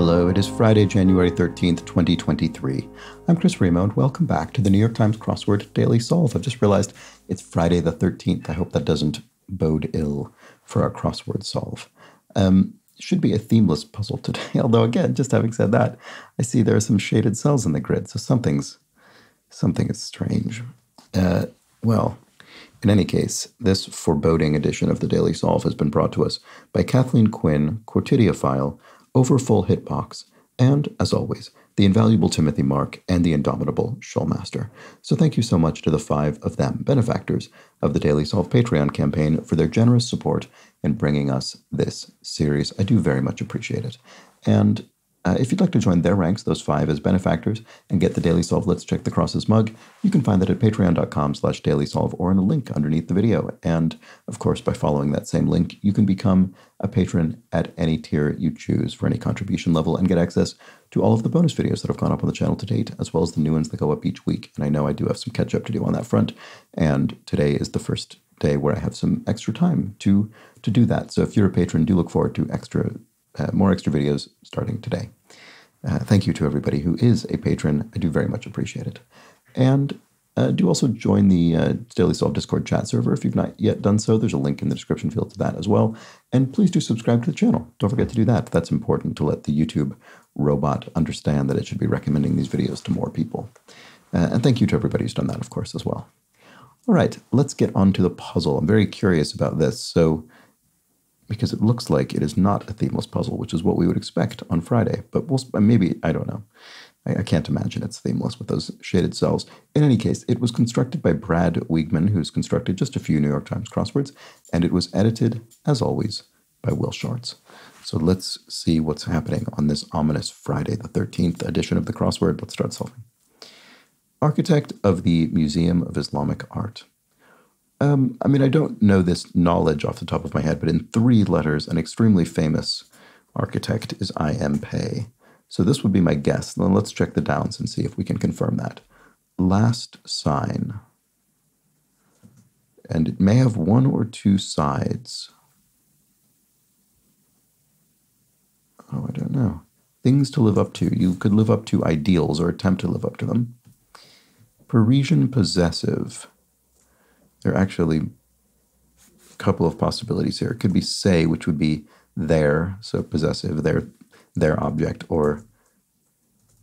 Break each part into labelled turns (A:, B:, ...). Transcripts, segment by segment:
A: Hello, it is Friday, January 13th, 2023. I'm Chris Remo, and welcome back to the New York Times Crossword Daily Solve. I've just realized it's Friday the 13th. I hope that doesn't bode ill for our crossword solve. Should be a themeless puzzle today, although again, just having said that, I see there are some shaded cells in the grid, so something is strange. Well, in any case, this foreboding edition of the Daily Solve has been brought to us by Kathleen Quinn, Quartidiophile, Overfull Hitbox, and, as always, the invaluable Timothy Mark and the indomitable Shulmaster. So thank you so much to the 5 of them, benefactors of the Daily Solve Patreon campaign, for their generous support in bringing us this series. I do very much appreciate it. And if you'd like to join their ranks, those 5 as benefactors, and get the Daily Solve Let's Check the Crosses mug, you can find that at patreon.com/dailysolve or in a link underneath the video. And, of course, by following that same link, you can become a patron at any tier you choose for any contribution level and get access to all of the bonus videos that have gone up on the channel to date, as well as the new ones that go up each week. And I know I do have some catch-up to do on that front, and today is the first day where I have some extra time to do that. So if you're a patron, do look forward to more extra videos starting today. Thank you to everybody who is a patron. I do very much appreciate it. And do also join the Daily Solve Discord chat server if you've not yet done so. There's a link in the description field to that as well. And please do subscribe to the channel. Don't forget to do that. That's important to let the YouTube robot understand that it should be recommending these videos to more people. And thank you to everybody who's done that, of course, as well. All right, let's get on to the puzzle. I'm very curious about this. Because it looks like it is not a themeless puzzle, which is what we would expect on Friday. But maybe, I don't know. I can't imagine it's themeless with those shaded cells. In any case, it was constructed by Brad Wiegman, who's constructed just a few New York Times crosswords, and it was edited, as always, by Will Shorts. So let's see what's happening on this ominous Friday the 13th edition of the crossword. Let's start solving. Architect of the Museum of Islamic Art. I don't know this knowledge off the top of my head, but in 3 letters, an extremely famous architect is I.M. Pei. So this would be my guess. Then let's check the downs and see if we can confirm that. Last sign. And it may have 1 or 2 sides. Oh, I don't know. Things to live up to. You could live up to ideals or attempt to live up to them. Parisian possessive. There are actually a couple of possibilities here. It could be say, which would be their, so possessive, their object, or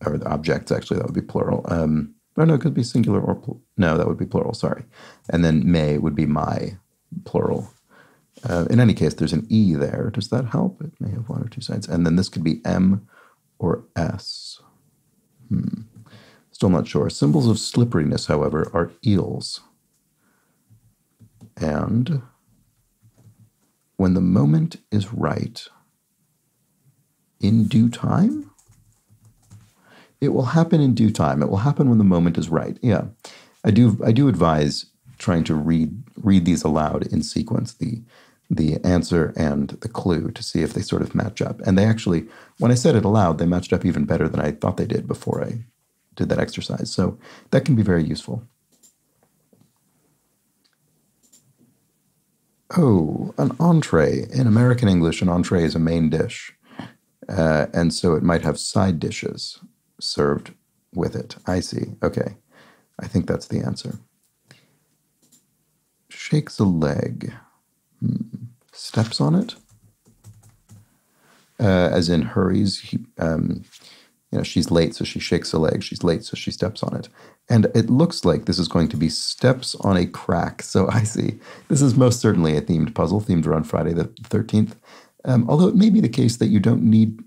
A: the objects, actually, that would be plural. No, it could be singular or, no, that would be plural, sorry. And then may would be my, plural. In any case, there's an E there. Does that help? It may have 1 or 2 sides. And then this could be M or S. Still not sure. Symbols of slipperiness, however, are eels. And when the moment is right, in due time? It will happen in due time. It will happen when the moment is right. Yeah, I do advise trying to read these aloud in sequence, the answer and the clue, to see if they sort of match up. And they actually, when I said it aloud, they matched up even better than I thought they did before I did that exercise. So that can be very useful. Oh, an entree. In American English, an entree is a main dish. And so it might have side dishes served with it. I see. Okay. I think that's the answer. Shakes a leg. Steps on it? As in hurries. She's late, so she shakes a leg. She's late, so she steps on it. And it looks like this is going to be steps on a crack. So I see. This is most certainly a themed puzzle, themed around Friday the 13th. Although it may be the case that you don't need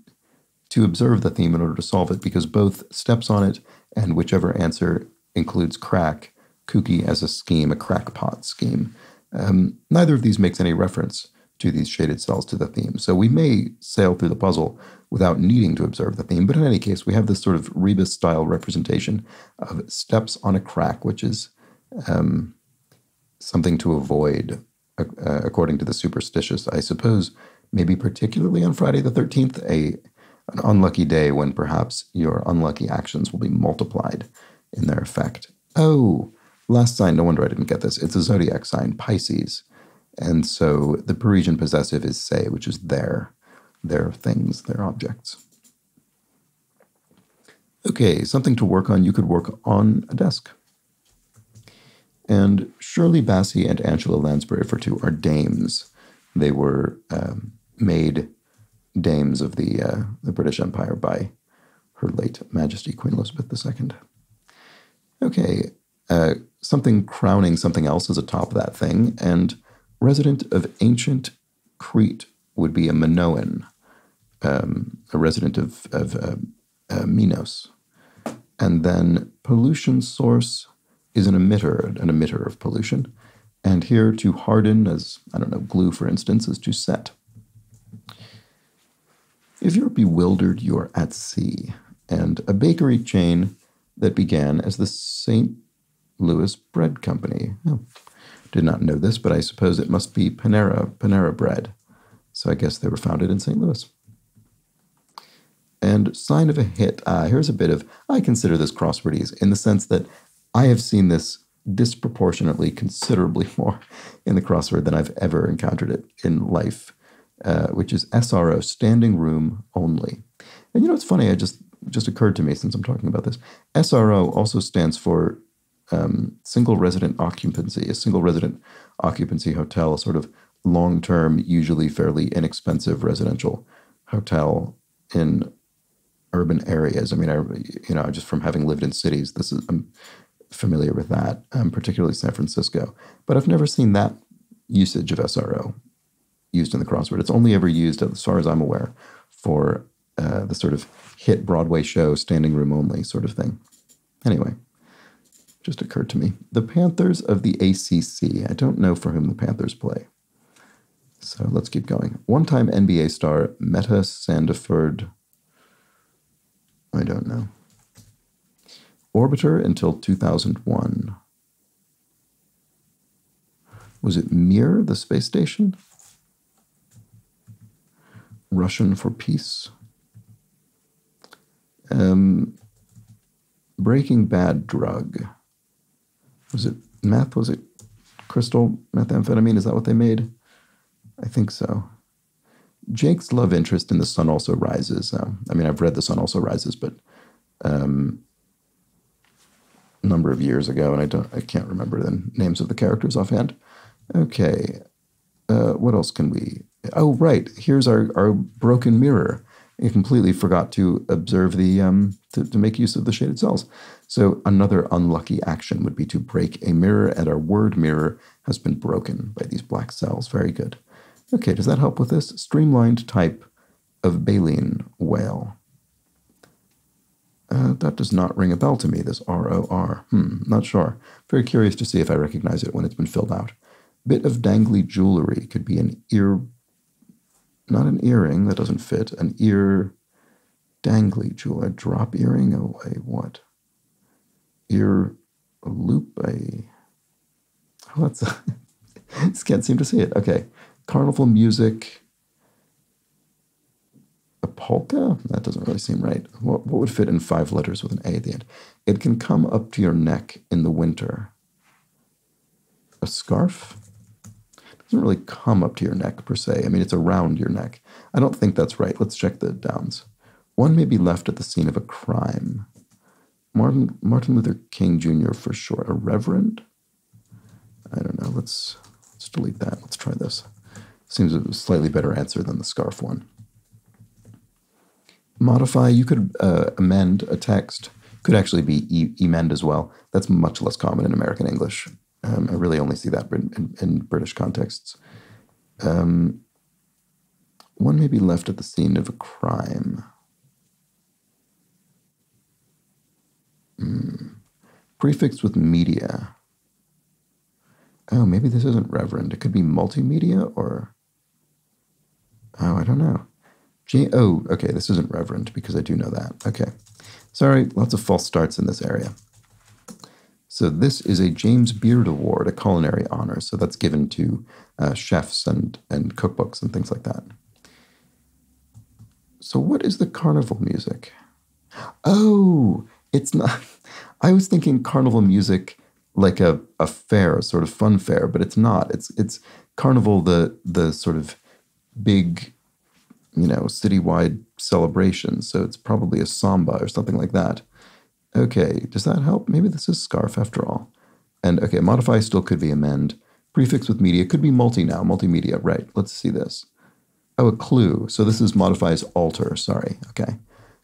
A: to observe the theme in order to solve it, because both steps on it and whichever answer includes crack, kooky as a scheme, a crackpot scheme. Neither of these makes any reference to these shaded cells to the theme. So we may sail through the puzzle without needing to observe the theme, but in any case, we have this sort of rebus-style representation of steps on a crack, which is something to avoid, according to the superstitious, I suppose, maybe particularly on Friday the 13th, an unlucky day when perhaps your unlucky actions will be multiplied in their effect. Oh, last sign, no wonder I didn't get this. It's a zodiac sign, Pisces. And so the Parisian possessive is say, which is their things, their objects. Okay, something to work on. You could work on a desk. And Shirley Bassey and Angela Lansbury, for two, are dames. They were made dames of the British Empire by Her late Majesty Queen Elizabeth II. Okay, something crowning something else is atop that thing, and resident of ancient Crete would be a Minoan, a resident of Minos. And then pollution source is an emitter of pollution. And here to harden, as, I don't know, glue, for instance, is to set. If you're bewildered, you're at sea. And a bakery chain that began as the St. Louis Bread Company. Oh, did not know this, but I suppose it must be Panera Bread. So I guess they were founded in St. Louis. And sign of a hit. Here's a bit of, I consider this crosswordese in the sense that I have seen this disproportionately, considerably more in the crossword than I've ever encountered it in life, which is SRO, standing room only. And you know, it's funny, it just occurred to me since I'm talking about this. SRO also stands for single resident occupancy, a single resident occupancy hotel, a sort of long-term, usually fairly inexpensive residential hotel in urban areas. I mean, just from having lived in cities, I'm familiar with that, particularly San Francisco. But I've never seen that usage of SRO used in the crossword. It's only ever used, as far as I'm aware, for the sort of hit Broadway show, standing room only sort of thing. Anyway, just occurred to me. The Panthers of the ACC. I don't know for whom the Panthers play. So let's keep going. One-time NBA star Meta Sandiford. I don't know. Orbiter until 2001. Was it Mir, the space station? Russian for peace. Breaking Bad drug. Was it meth? Was it crystal methamphetamine? Is that what they made? I think so. Jake's love interest in The Sun Also Rises. I've read The Sun Also Rises, but a number of years ago, and I can't remember the names of the characters offhand. Okay, what else can we? Oh, right. Here's our broken mirror. I completely forgot to observe to make use of the shaded cells. So another unlucky action would be to break a mirror, and our word mirror has been broken by these black cells. Very good. Okay, does that help with this? Streamlined type of baleen whale. That does not ring a bell to me, this ROR. Not sure. Very curious to see if I recognize it when it's been filled out. Bit of dangly jewelry could be an ear, not an earring, that doesn't fit, an ear dangly jewelry, a drop earring, a what? Ear loop, what's just can't seem to see it. Okay, carnival music, a polka? That doesn't really seem right. What would fit in 5 letters with an A at the end? It can come up to your neck in the winter. A scarf? It doesn't really come up to your neck per se. I mean, it's around your neck. I don't think that's right. Let's check the downs. One may be left at the scene of a crime. Martin Luther King Jr. for sure. A reverend? I don't know. Let's delete that. Let's try this. Seems a slightly better answer than the scarf one. Modify, you could amend a text. Could actually be emend as well. That's much less common in American English. I really only see that in British contexts. One may be left at the scene of a crime. Prefix with media. Oh, maybe this isn't reverend. It could be multimedia or... Oh, I don't know. Okay, this isn't reverend because I do know that. Okay. Sorry, lots of false starts in this area. So this is a James Beard Award, a culinary honor. So that's given to chefs and cookbooks and things like that. So what is the carnival music? Oh, it's not... I was thinking carnival music like a fair, a sort of fun fair, but it's not. It's carnival, the sort of big, citywide celebration. So it's probably a samba or something like that. Okay, does that help? Maybe this is scarf after all. And okay, modify still could be amend. Prefix with media could be multi now, multimedia, right. Let's see this. Oh, a clue. So this is modify as alter, sorry. Okay.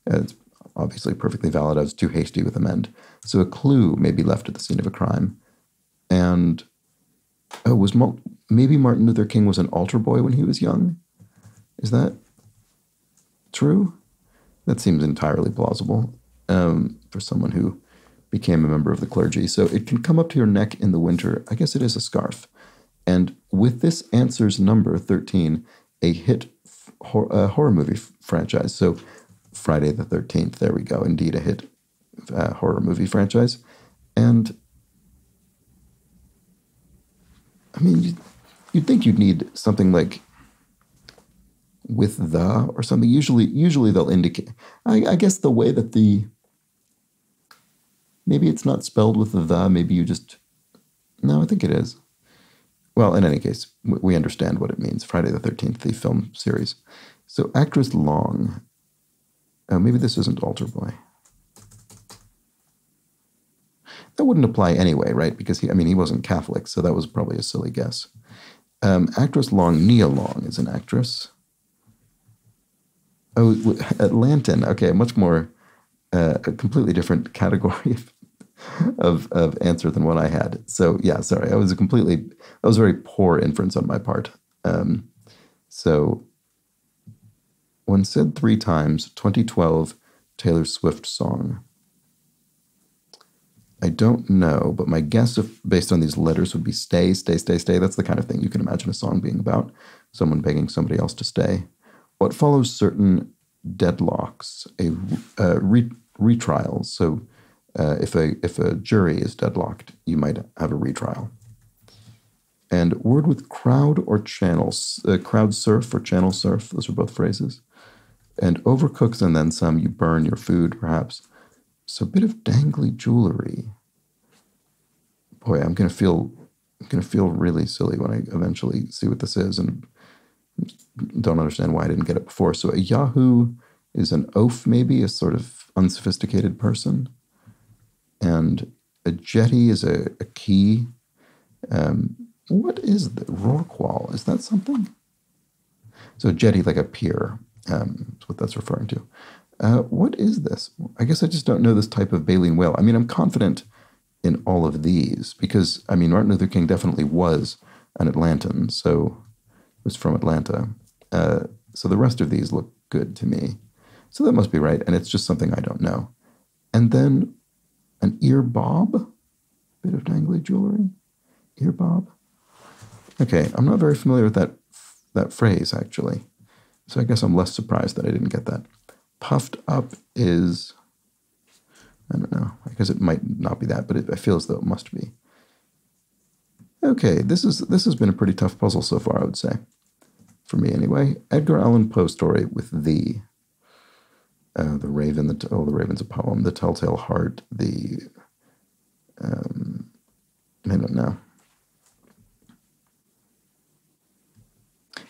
A: It's obviously perfectly valid. I was too hasty with amend. So a clue may be left at the scene of a crime. And, oh, maybe Martin Luther King was an altar boy when he was young? Is that true? That seems entirely plausible for someone who became a member of the clergy. So it can come up to your neck in the winter. I guess it is a scarf. And with this answers number 13, a hit horror movie franchise. So Friday the 13th, there we go. Indeed, a hit horror movie franchise. And I mean, you'd think you'd need something like with the or something. Usually they'll indicate. I guess the way that maybe it's not spelled with the. Maybe you just. No, I think it is. Well, in any case, we understand what it means. Friday the 13th, the film series. So actress Long. Oh, maybe this isn't Altar Boy. That wouldn't apply anyway, right? Because he wasn't Catholic, so that was probably a silly guess. Actress Long, Nia Long is an actress. Oh, Atlantan. Okay, much more, a completely different category of answer than what I had. So yeah, sorry, that was a very poor inference on my part. So when said 3 times, 2012 Taylor Swift song. I don't know, but my guess based on these letters would be stay, stay, stay, stay. That's the kind of thing you can imagine a song being about. Someone begging somebody else to stay. What follows certain deadlocks? Retrials. So if a jury is deadlocked, you might have a retrial. And word with crowd or channels. Crowd surf or channel surf. Those are both phrases. And overcooks and then some. You burn your food, perhaps. So a bit of dangly jewelry. Boy, I'm gonna feel really silly when I eventually see what this is and don't understand why I didn't get it before. So a Yahoo is an oaf, maybe a sort of unsophisticated person, and a jetty is a key. What is the Rorqual? Is that something? So a jetty, like a pier, is what that's referring to. What is this? I guess I just don't know this type of baleen whale. I mean, I'm confident in all of these because, I mean, Martin Luther King definitely was an Atlantan, so he was from Atlanta. So the rest of these look good to me. So that must be right, and it's just something I don't know. And then an ear bob, bit of dangly jewelry, ear bob. Okay, I'm not very familiar with that phrase, actually. So I guess I'm less surprised that I didn't get that. Puffed up is, I don't know, I guess it might not be that, but I feel as though it must be. Okay, this has been a pretty tough puzzle so far, I would say. For me, anyway. Edgar Allan Poe story with the raven, the raven's a poem, the telltale heart, I don't know.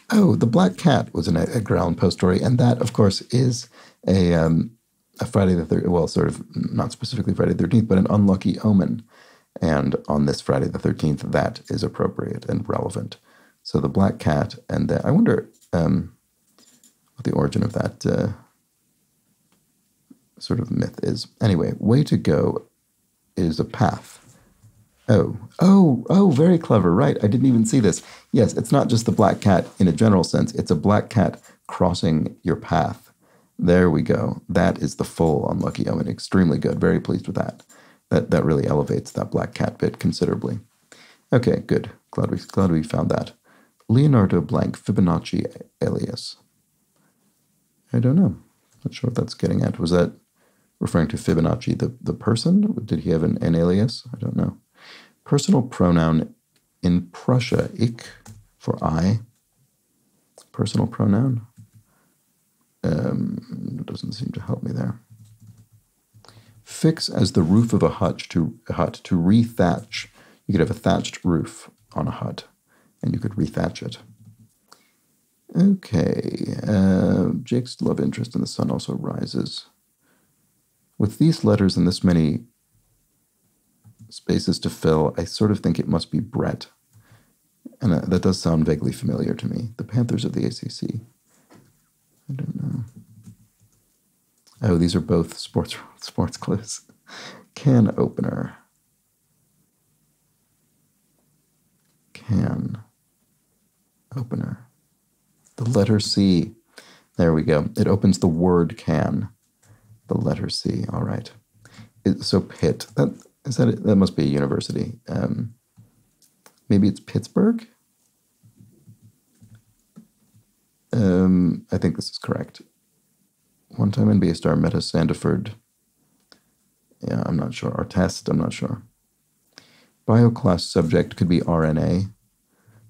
A: Oh, The Black Cat was an Edgar Allan Poe story, and that, of course, is a Friday the 13th, well, sort of not specifically Friday the 13th, but an unlucky omen. And on this Friday the 13th, that is appropriate and relevant. So The Black Cat, and I wonder what the origin of that sort of myth is. Anyway, way to go is a path. Oh, very clever, right. I didn't even see this. Yes, it's not just the black cat in a general sense. It's a black cat crossing your path. There we go. That is the full unlucky omen. Extremely good. Very pleased with that. That really elevates that black cat bit considerably. Okay, good. Glad we found that. Leonardo blank Fibonacci alias. I don't know. Not sure what that's getting at. Was that referring to Fibonacci, the person? Did he have an alias? I don't know. Personal pronoun in Prussia, ich, for I. Personal pronoun. It doesn't seem to help me there. Fix as the roof of a hut to rethatch. You could have a thatched roof on a hut, and you could rethatch it. Okay. Jake's love interest in the sun also rises. With these letters and this many spaces to fill, I sort of think it must be Brett. And that does sound vaguely familiar to me. The Panthers of the ACC. I don't know. Oh, these are both sports clues. Can opener. Can opener. The letter C. There we go. It opens the word can. The letter C. All right. So Pitt. That must be a university. Maybe it's Pittsburgh? I think this is correct. One-time NBA star Meta Sandiford. Yeah, I'm not sure. Our test, I'm not sure. Bioclass subject could be RNA,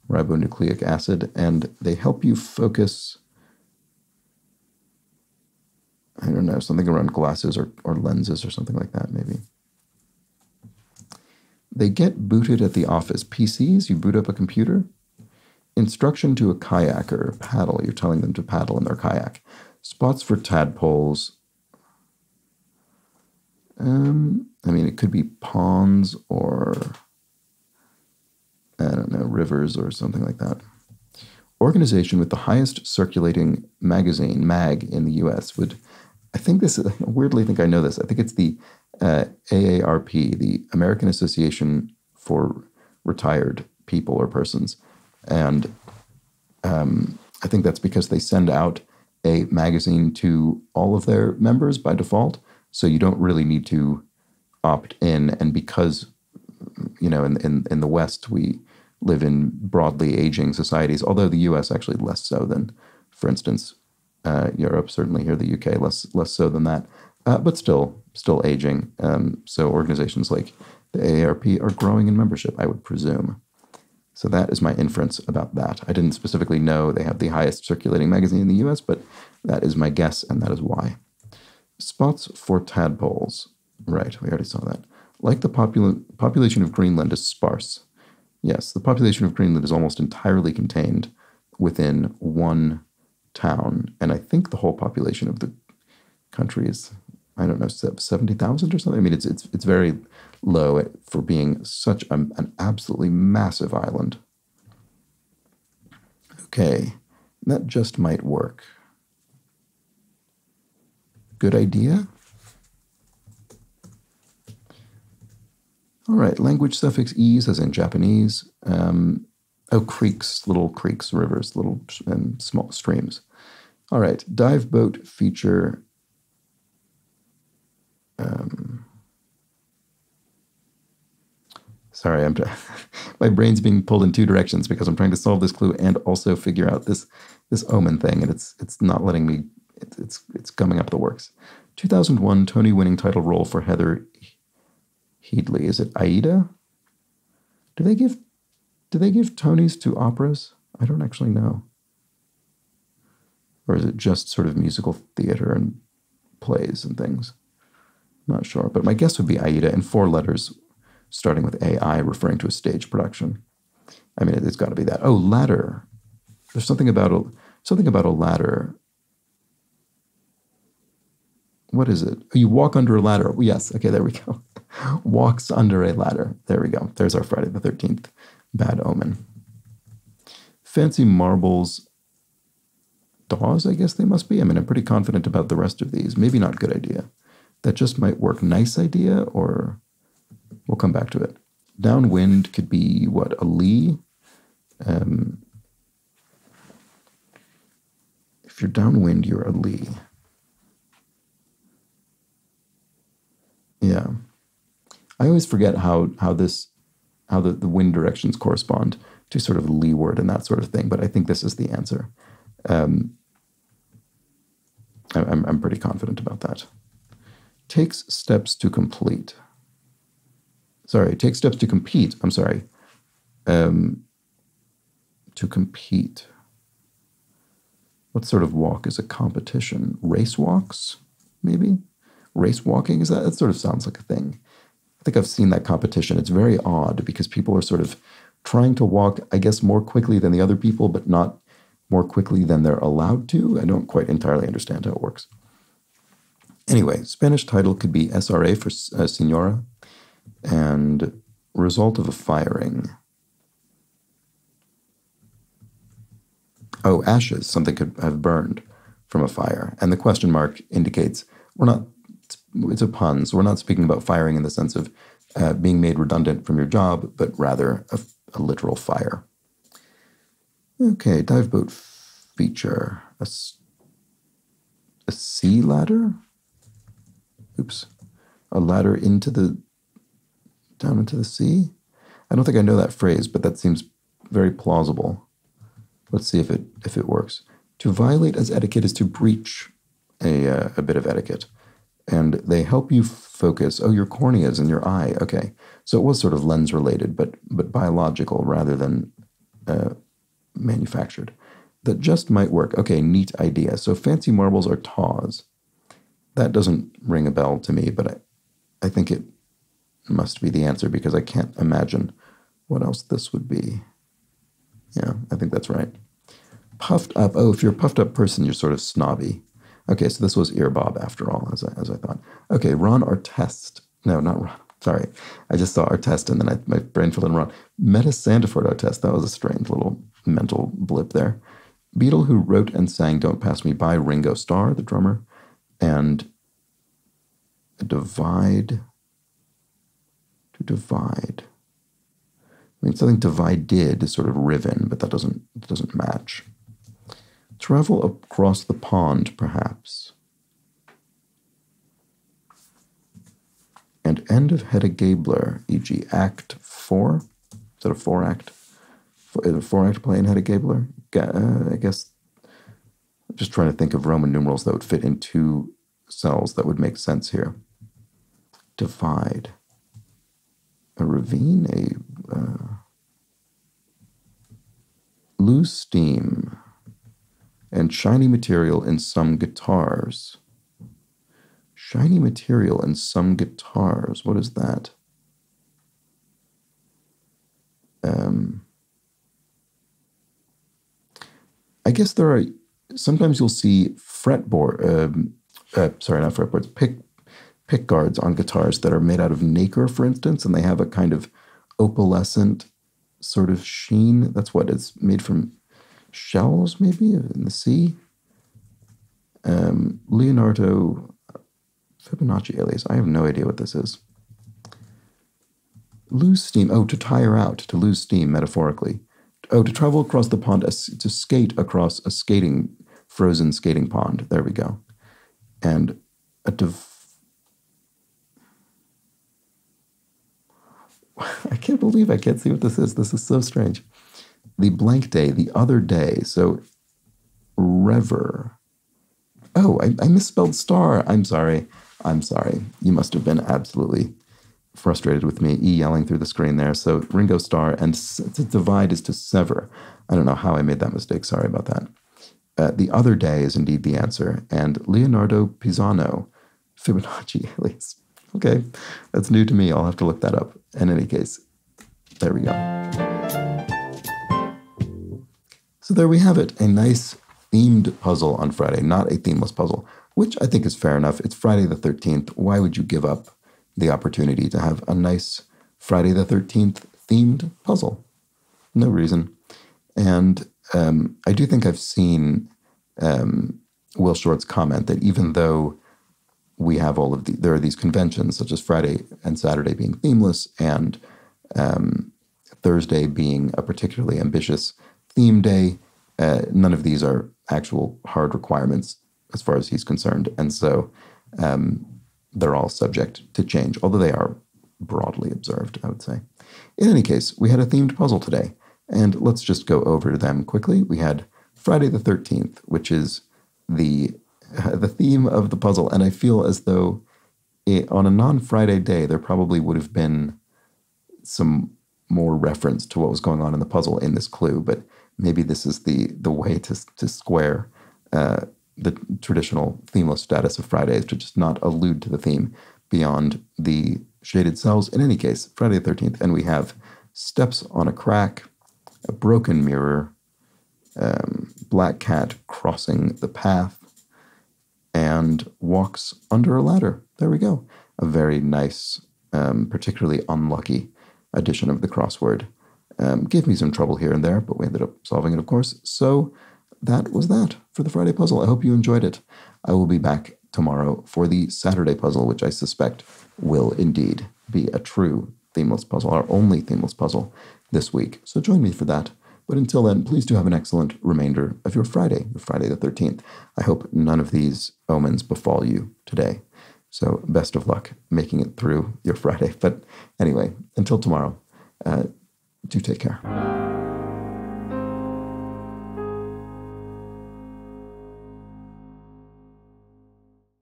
A: ribonucleic acid, and they help you focus, I don't know, something around glasses or lenses or something like that, maybe. They get booted at the office. PCs, you boot up a computer. Instruction to a kayaker, paddle. You're telling them to paddle in their kayak. Spots for tadpoles. I mean, it could be ponds or, I don't know, rivers or something like that. Organization with the highest circulating magazine, MAG, in the U.S. would, I think this is, I weirdly think I know this. I think it's the AARP, the American Association for Retired People or Persons. And I think that's because they send out a magazine to all of their members by default. So you don't really need to opt in. And because, you know, in the West, we live in broadly aging societies, although the U.S. actually less so than, for instance, Europe, certainly here, the UK, less so than that, but still aging. So organizations like the AARP are growing in membership, I would presume. So that is my inference about that. I didn't specifically know they have the highest circulating magazine in the U.S., but that is my guess, and that is why. Spots for tadpoles. Right, we already saw that. Like the population of Greenland is sparse. Yes, the population of Greenland is almost entirely contained within one town, and I think the whole population of the country is, I don't know, 70,000 or something. I mean, it's very low for being such an absolutely massive island. Okay, that just might work. Good idea? All right, language suffix "-es", as in Japanese. Creeks, little creeks, rivers, little small streams. All right, dive boat feature. Sorry, my brain's being pulled in two directions because I'm trying to solve this clue and also figure out this omen thing, and it's not letting me. It's coming up the works. 2001 Tony-winning title role for Heather Headley. Is it Aida? Do they give Tonys to operas? I don't actually know. Or is it just sort of musical theater and plays and things? Not sure, but my guess would be Aida, in 4 letters, starting with AI, referring to a stage production. I mean, it's got to be that. Oh, ladder. There's something about a ladder. What is it? Oh, you walk under a ladder. Yes. Okay, there we go. Walks under a ladder. There we go. There's our Friday the 13th bad omen. Fancy marbles. Daws, I guess they must be. I mean, I'm pretty confident about the rest of these. Maybe not good idea. That just might work. Nice idea, or we'll come back to it. Downwind could be, what, a lee? If you're downwind, you're a lee. Yeah. I always forget how the wind directions correspond to sort of leeward and that sort of thing, but I think this is the answer. I'm pretty confident about that. Takes steps to complete. Sorry, takes steps to compete. I'm sorry. To compete. What sort of walk is a competition? Race walks, maybe? Race walking, that sort of sounds like a thing. I think I've seen that competition. It's very odd because people are sort of trying to walk, I guess, more quickly than the other people, but not more quickly than they're allowed to. I don't quite entirely understand how it works. Anyway, Spanish title could be SRA for Siorna, and result of a firing. Oh, ashes, something could have burned from a fire. And the question mark indicates it's a pun, so we're not speaking about firing in the sense of being made redundant from your job, but rather a literal fire. Okay, dive boat feature. A sea ladder? Oops. A ladder down into the sea? I don't think I know that phrase, but that seems very plausible. Let's see if it works. To violate as etiquette is to breach a bit of etiquette. And they help you focus. Oh, your corneas in your eye. Okay. So it was sort of lens related, but biological rather than manufactured. That just might work. Okay, neat idea. So fancy marbles are taws. That doesn't ring a bell to me, but I think it must be the answer because I can't imagine what else this would be. Yeah, I think that's right. Puffed up. Oh, if you're a puffed up person, you're sort of snobby. Okay, so this was Earbob after all, as I thought. Okay, Ron Artest. No, not Ron. Sorry. I just saw Artest and then my brain filled in Ron. Meta Sandiford Artest. That was a strange little mental blip there. Beatle, who wrote and sang Don't Pass Me By, Ringo Starr, the drummer, and a divide. To divide. I mean, something divided is sort of riven, but that doesn't match. Travel across the pond, perhaps. And end of Hedda Gabler, e.g. Act 4. Is that a 4-act? Is it a 4-act play in Hedda Gabler? I guess I'm just trying to think of Roman numerals that would fit in 2 cells that would make sense here. Divide. A ravine, lose steam, and shiny material in some guitars. Shiny material in some guitars. What is that? I guess there are, sometimes you'll see fretboard, sorry, not fretboards, pick guards on guitars that are made out of nacre, for instance, and they have a kind of opalescent sort of sheen. That's what it's made from, shells maybe in the sea. Leonardo Fibonacci alias. I have no idea what this is. Lose steam. Oh, to tire out, to lose steam metaphorically. Oh, to travel across the pond, to skate across a frozen skating pond. There we go. And I can't believe I can't see what this is. This is so strange. The blank day, the other day. So, rever. Oh, I misspelled star. I'm sorry. You must have been absolutely frustrated with me yelling through the screen there. So Ringo Starr, and to divide is to sever. I don't know how I made that mistake. Sorry about that. The other day is indeed the answer. And Leonardo Pisano, Fibonacci alias. Okay, that's new to me. I'll have to look that up. In any case, there we go. So there we have it. A nice themed puzzle on Friday, not a themeless puzzle, which I think is fair enough. It's Friday the 13th. Why would you give up the opportunity to have a nice Friday the 13th themed puzzle? No reason. And I do think I've seen Will Short's comment that even though we have there are these conventions such as Friday and Saturday being themeless and Thursday being a particularly ambitious theme day, none of these are actual hard requirements as far as he's concerned. And so they're all subject to change, although they are broadly observed, I would say. In any case, we had a themed puzzle today, and let's just go over them quickly. We had Friday the 13th, which is the theme of the puzzle, and I feel as though on a non-Friday day, there probably would have been some more reference to what was going on in the puzzle in this clue, but maybe this is the way to square the traditional themeless status of Fridays, to just not allude to the theme beyond the shaded cells. In any case, Friday the 13th, and we have steps on a crack, a broken mirror, black cat crossing the path, and walks under a ladder. There we go. A very nice, particularly unlucky edition of the crossword. Gave me some trouble here and there, but we ended up solving it, of course. So that was that for the Friday puzzle. I hope you enjoyed it. I will be back tomorrow for the Saturday puzzle, which I suspect will indeed be a true themeless puzzle, our only themeless puzzle this week. So join me for that. But until then, please do have an excellent remainder of your Friday the 13th. I hope none of these omens befall you today. So best of luck making it through your Friday. But anyway, until tomorrow, do take care.